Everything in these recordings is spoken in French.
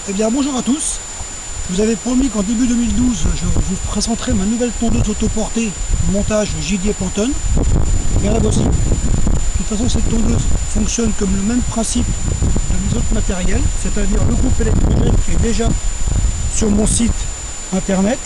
Eh bien bonjour à tous. Je vous avais promis qu'en début 2012, je vous présenterai ma nouvelle tondeuse autoportée montage JD Pantone. Et la voici. De toute façon, cette tondeuse fonctionne comme le même principe de mes autres matériels, c'est-à-dire le groupe électrogène qui est déjà sur mon site internet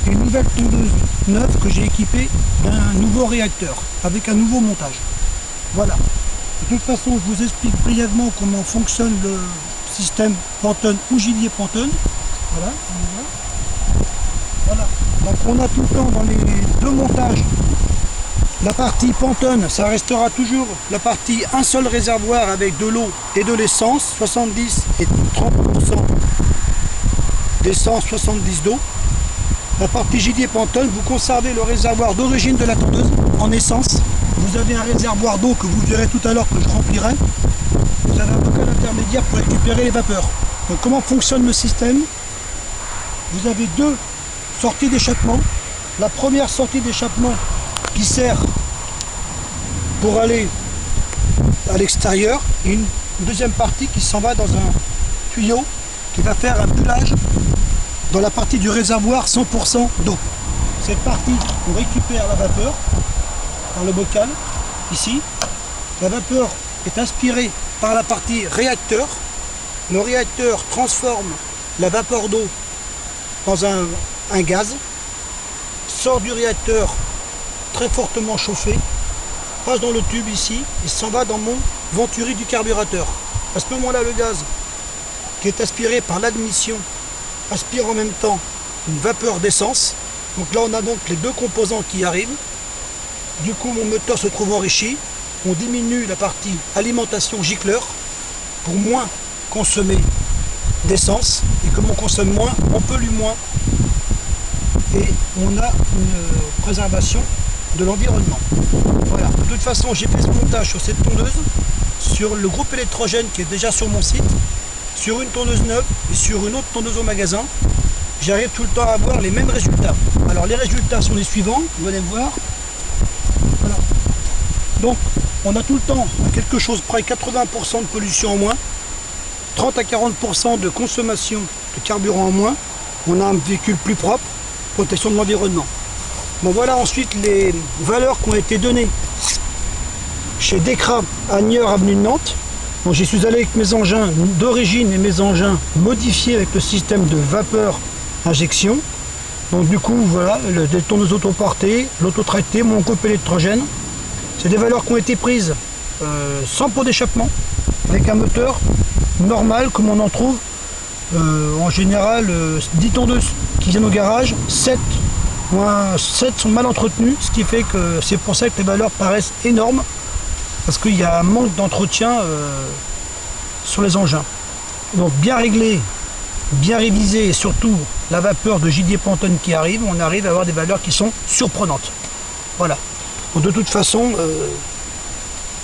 et une nouvelle tondeuse neuve que j'ai équipée d'un nouveau réacteur avec un nouveau montage. Voilà. De toute façon, je vous explique brièvement comment fonctionne le système Pantone ou JD Pantone. Voilà, on y va. Voilà. Donc on a tout le temps dans les deux montages la partie Pantone, ça restera toujours la partie un seul réservoir avec de l'eau et de l'essence, 70 et 30% d'essence, 70 d'eau. La partie JD Pantone, vous conservez le réservoir d'origine de la tondeuse en essence. Vous avez un réservoir d'eau que vous verrez tout à l'heure que je remplirai. Vous avez un bocal intermédiaire pour récupérer les vapeurs. Donc comment fonctionne le système? Vous avez deux sorties d'échappement. La première sortie d'échappement qui sert pour aller à l'extérieur et une deuxième partie qui s'en va dans un tuyau qui va faire un bullage dans la partie du réservoir 100% d'eau. Cette partie, on récupère la vapeur dans le bocal, ici. La vapeur est aspirée par la partie réacteur. Le réacteur transforme la vapeur d'eau dans un gaz, sort du réacteur très fortement chauffé, passe dans le tube ici et s'en va dans mon venturi du carburateur. À ce moment-là, le gaz qui est aspiré par l'admission aspire en même temps une vapeur d'essence. Donc là, on a donc les deux composants qui arrivent. Du coup, mon moteur se trouve enrichi. On diminue la partie alimentation gicleur pour moins consommer d'essence. Et comme on consomme moins, on pollue moins. Et on a une préservation de l'environnement. Voilà. De toute façon, j'ai fait ce montage sur cette tondeuse, sur le groupe électrogène qui est déjà sur mon site, sur une tondeuse neuve et sur une autre tondeuse au magasin. J'arrive tout le temps à avoir les mêmes résultats. Alors les résultats sont les suivants, vous allez voir. Voilà. Donc on a tout le temps à quelque chose près 80% de pollution en moins, 30 à 40% de consommation de carburant en moins. On a un véhicule plus propre, protection de l'environnement. Bon, voilà ensuite les valeurs qui ont été données chez Decra à Niort, avenue de Nantes. Donc j'y suis allé avec mes engins d'origine et mes engins modifiés avec le système de vapeur injection. Donc du coup voilà, des tondeuses autoportées, l'autotracté, mon groupe électrogène. C'est des valeurs qui ont été prises sans pot d'échappement, avec un moteur normal comme on en trouve en général 10 tondeuses qui viennent au garage, 7 sont mal entretenues, ce qui fait que c'est pour ça que les valeurs paraissent énormes, parce qu'il y a un manque d'entretien sur les engins. Donc bien réglé, bien révisé et surtout la vapeur de JD Pantone qui arrive, on arrive à avoir des valeurs qui sont surprenantes. Voilà. Donc de toute façon,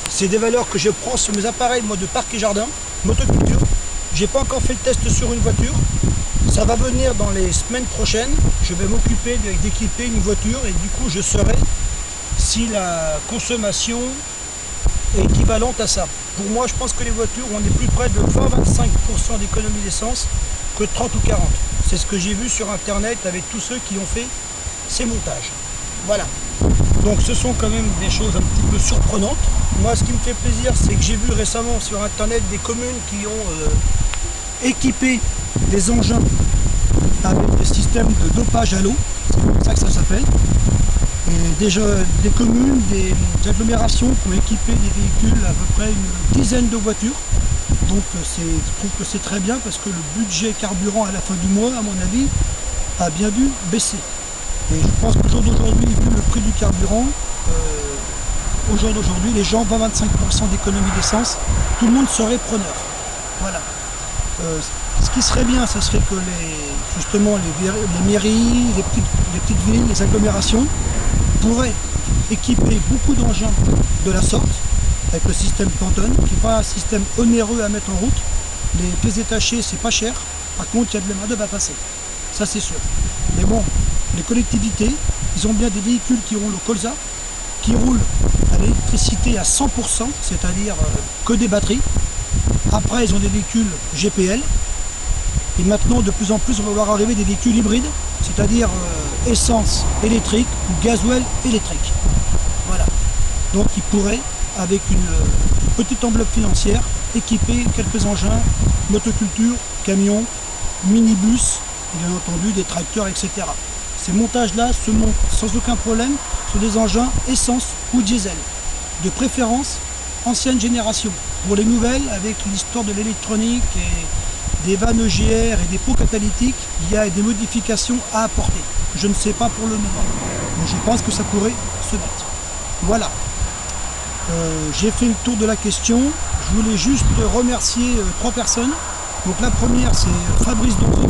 c'est des valeurs que je prends sur mes appareils moi, de parc et jardin, motoculture. J'ai pas encore fait le test sur une voiture. Ça va venir dans les semaines prochaines. Je vais m'occuper d'équiper une voiture et du coup je saurai si la consommation est équivalente à ça. Pour moi, je pense que les voitures, on est plus près de 20-25% d'économie d'essence que 30 ou 40. C'est ce que j'ai vu sur internet avec tous ceux qui ont fait ces montages. Voilà. Donc ce sont quand même des choses un petit peu surprenantes. Moi, ce qui me fait plaisir, c'est que j'ai vu récemment sur internet des communes qui ont équipé des engins avec des systèmes de dopage à l'eau, c'est comme ça que ça s'appelle. Et des communes, des agglomérations qui ont équipé des véhicules, à peu près une dizaine de voitures. Donc je trouve que c'est très bien parce que le budget carburant à la fin du mois, à mon avis, a bien dû baisser. Et je pense qu'au jour d'aujourd'hui, vu le prix du carburant, au jour d'aujourd'hui, les gens, 20-25% d'économie d'essence, tout le monde serait preneur. Voilà. Ce qui serait bien, ce serait que justement les mairies, les petites villes, les agglomérations pourraient équiper beaucoup d'engins de la sorte avec le système Pantone, qui n'est pas un système onéreux à mettre en route. Les pièces détachées, c'est pas cher. Par contre, il y a de la main-d'œuvre à passer. Ça, c'est sûr. Mais bon, les collectivités, ils ont bien des véhicules qui roulent au colza, qui roulent à l'électricité à 100%, c'est-à-dire que des batteries. Après, ils ont des véhicules GPL. Et maintenant, de plus en plus, on va voir arriver des véhicules hybrides, c'est-à-dire essence électrique ou gasoil électrique. Voilà. Donc ils pourraient, avec une petite enveloppe financière, équiper quelques engins, motoculture, camions, minibus, bien entendu des tracteurs, etc. Ces montages-là se montent sans aucun problème sur des engins essence ou diesel. De préférence, ancienne génération. Pour les nouvelles, avec l'histoire de l'électronique et des vannes EGR et des pots catalytiques, il y a des modifications à apporter. Je ne sais pas pour le moment, mais je pense que ça pourrait se mettre. Voilà. J'ai fait le tour de la question. Je voulais juste remercier 3 personnes. Donc la première, c'est Fabrice Donzo,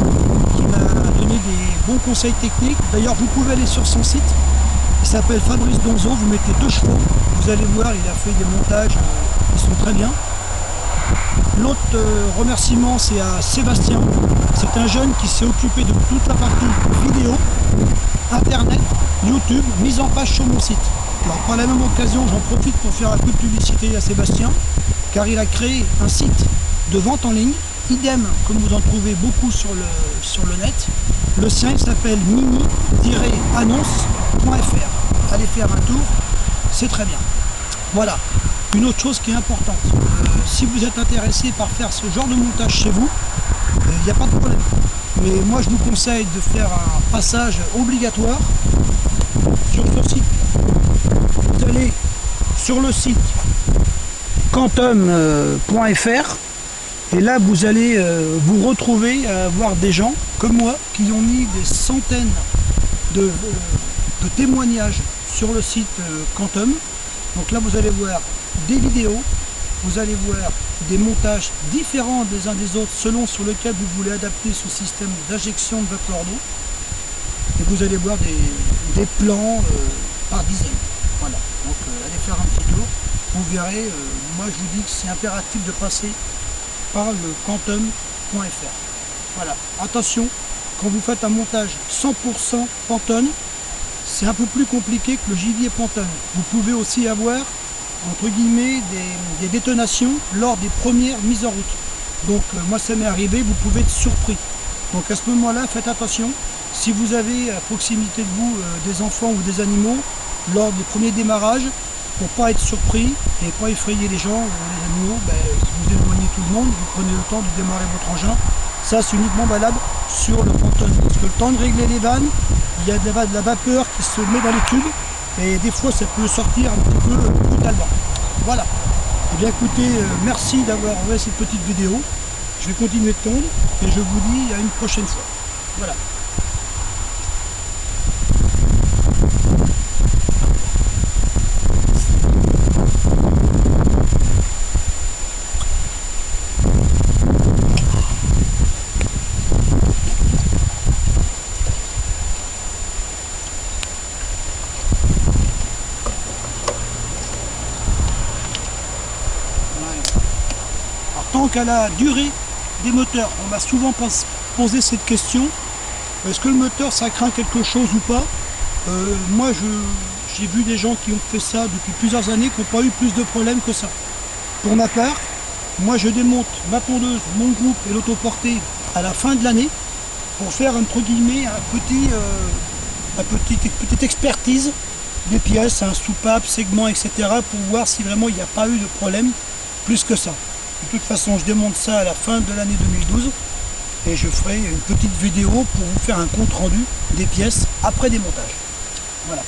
qui m'a donné des bons conseils techniques. D'ailleurs, vous pouvez aller sur son site. Il s'appelle Fabrice Donzo. Vous mettez 2 chevaux. Vous allez voir, il a fait des montages qui sont très bien. L'autre remerciement, c'est à Sébastien. C'est un jeune qui s'est occupé de toute la partie vidéo, internet, YouTube, mise en page sur mon site. Alors par la même occasion, j'en profite pour faire un coup de publicité à Sébastien, car il a créé un site de vente en ligne, idem comme vous en trouvez beaucoup sur le net. Le sien s'appelle mini-annonce.fr. Allez faire un tour, c'est très bien. Voilà. Une autre chose qui est importante, si vous êtes intéressé par faire ce genre de montage chez vous, il n'y a pas de problème. Mais moi je vous conseille de faire un passage obligatoire sur ce site. Vous allez sur le site quantum.fr et là vous allez vous retrouver à voir des gens comme moi qui ont mis des centaines de témoignages sur le site Quantum. Donc là vous allez voir des vidéos, vous allez voir des montages différents des uns des autres selon sur lequel vous voulez adapter ce système d'injection de vapeur d'eau. Et vous allez voir des plans par dizaines. Voilà, donc allez faire un petit tour, vous verrez, moi je vous dis que c'est impératif de passer par le quantum.fr. Voilà, attention, quand vous faites un montage 100% Pantone, c'est un peu plus compliqué que le gibier Pantone. Vous pouvez aussi avoir entre guillemets des détonations lors des premières mises en route. Donc moi ça m'est arrivé, vous pouvez être surpris. Donc à ce moment-là, faites attention. Si vous avez à proximité de vous des enfants ou des animaux, lors des premiers démarrages, pour ne pas être surpris et pas effrayer les gens ou les animaux, vous éloignez tout le monde, vous prenez le temps de démarrer votre engin. Ça c'est uniquement valable sur le Pantone. Parce que le temps de régler les vannes, il y a de la vapeur qui se met dans les tubes. Et des fois ça peut sortir un petit peu brutalement. Voilà. Et bien écoutez, merci d'avoir vu cette petite vidéo. Je vais continuer de tondre et je vous dis à une prochaine fois. Voilà. Tant qu'à la durée des moteurs, on m'a souvent posé cette question, est-ce que le moteur ça craint quelque chose ou pas? Moi j'ai vu des gens qui ont fait ça depuis plusieurs années qui n'ont pas eu plus de problèmes que ça. Pour ma part, moi je démonte ma tondeuse, mon groupe et l'autoportée à la fin de l'année pour faire entre guillemets une petite expertise des pièces, un soupape, segment, etc. pour voir si vraiment il n'y a pas eu de problème plus que ça. De toute façon, je démonte ça à la fin de l'année 2012 et je ferai une petite vidéo pour vous faire un compte rendu des pièces après démontage. Voilà.